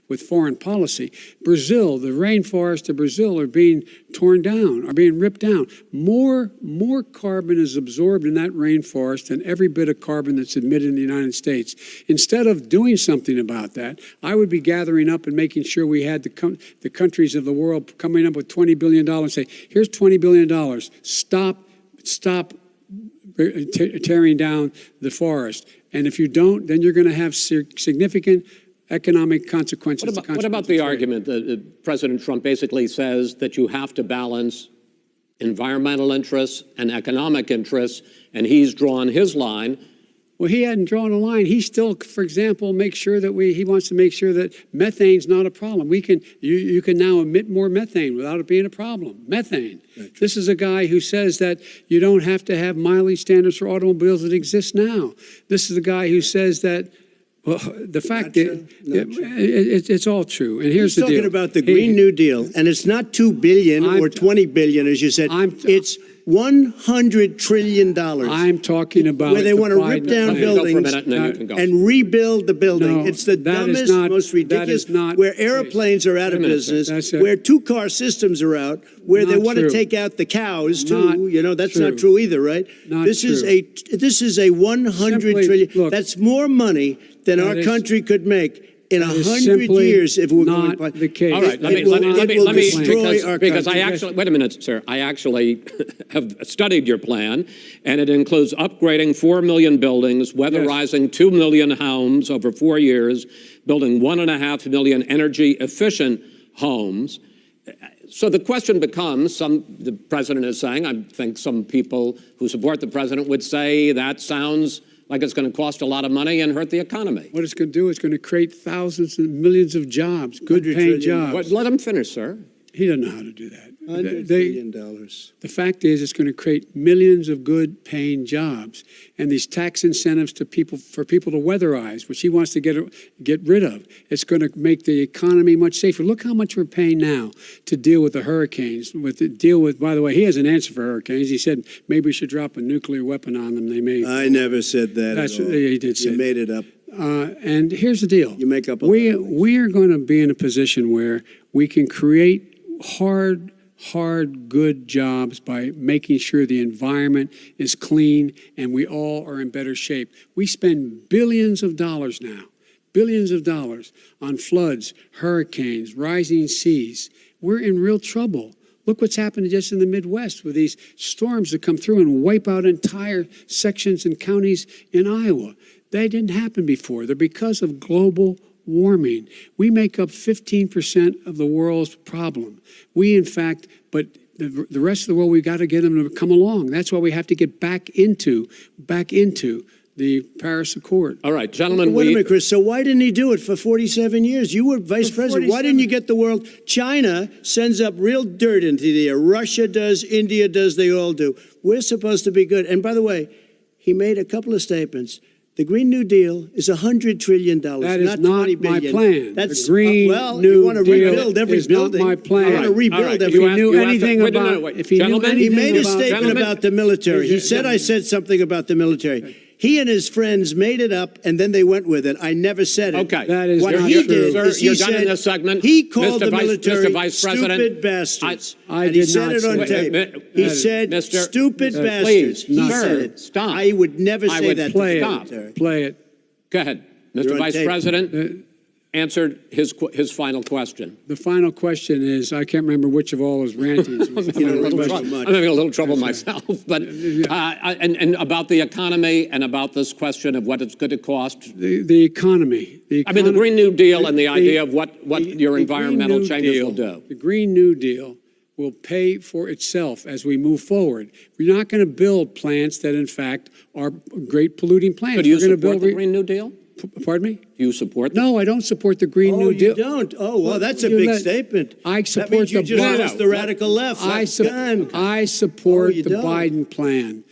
with foreign policy. Brazil, the rainforests of Brazil are being torn down, are being ripped down. More carbon is absorbed in that rainforest than every bit of carbon that's emitted in the United States. Instead of doing something about that, I would be gathering up and making sure we had the countries of the world coming up with $20 billion and say, here's $20 billion. Stop tearing down the forest. And if you don't, then you're going to have significant economic consequences. What about the argument that President Trump basically says that you have to balance environmental interests and economic interests, and he's drawn his line? Well, he hadn't drawn a line. He still, for example, makes sure that he wants to make sure that methane's not a problem. You can now emit more methane without it being a problem. Methane. This is a guy who says that you don't have to have mileage standards for automobiles that exist now. This is the guy who says that, well, the fact that it's all true. And here's the deal. He's talking about the Green New Deal, and it's not $2 billion or $20 billion, as you said. It's $100 trillion. I'm talking about where they want to rip down buildings and rebuild the building. No, it's the dumbest, most ridiculous. Where airplanes are out of business, where two-car systems are out, where they want to take out the cows too. You know, that's not true either, right? This is a $100 trillion. Look, that's more money than our country could make in 100 years if we're going to. The case. All right, let me destroy our because country. I actually, wait a minute, sir. I actually have studied your plan, and it includes upgrading 4 million buildings, weatherizing 2 million homes over 4 years, building 1.5 million energy-efficient homes. So the question becomes, the president is saying, I think some people who support the president would say that sounds like it's going to cost a lot of money and hurt the economy. What it's going to do is going to create thousands and millions of jobs, good-paying jobs. Let him finish, sir. He doesn't know how to do that. $100 billion. The fact is, it's going to create millions of good-paying jobs, and these tax incentives for people to weatherize, which he wants to get rid of. It's going to make the economy much safer. Look how much we're paying now to deal with the hurricanes. By the way, he has an answer for hurricanes. He said maybe we should drop a nuclear weapon on them. They may. I never said that. That's what he did say. You made it up. And here's the deal. You make up. We are going to be in a position where we can create hard, good jobs by making sure the environment is clean and we all are in better shape. We spend billions of dollars now, on floods, hurricanes, rising seas. We're in real trouble. Look what's happened just in the Midwest with these storms that come through and wipe out entire sections and counties in Iowa. That didn't happen before. They're because of global warming. We make up 15% of the world's problem. But the rest of the world, we've got to get them to come along. That's why we have to get back into the Paris Accord. All right, gentlemen. Wait a minute, Chris. So why didn't he do it for 47 years? You were vice president. Why didn't you get the world? China sends up real dirt into the air. Russia does, India does, they all do. We're supposed to be good. And by the way, he made a couple of statements. The Green New Deal is $100 trillion, that is not $20 my billion. plan. That's the Green New you want to Deal rebuild every is building. Not my plan. I want to rebuild every. If he knew anything about, if he knew anything, he made a statement gentlemen, about the military. He said I said something about the military. He and his friends made it up, and then they went with it. I never said it. Okay. That is what not he true. did Sir, is you're he done in said this segment. he called Mr. the military Vice President, stupid bastards. I and he did said not it on say tape. He said stupid bastards. Please, he sir, said it. stop. I would never say would that. play to the it. military. Play it. Go ahead. Mr. Vice President answered his final question. The final question is, I can't remember which of all his rantings. I'm having a little trouble myself. But and about the economy and about this question of what it's going to cost. The economy. I mean, the Green New Deal and the idea of what your environmental changes will do. The Green New Deal will pay for itself as we move forward. We're not going to build plants that, in fact, are great polluting plants. So do you support the Green New Deal? Pardon me? Do you support No, I don't support the Green New Deal. Oh, you don't? Oh, well, that's a big statement. I support that means you the just lost the radical left. I support the Biden plan.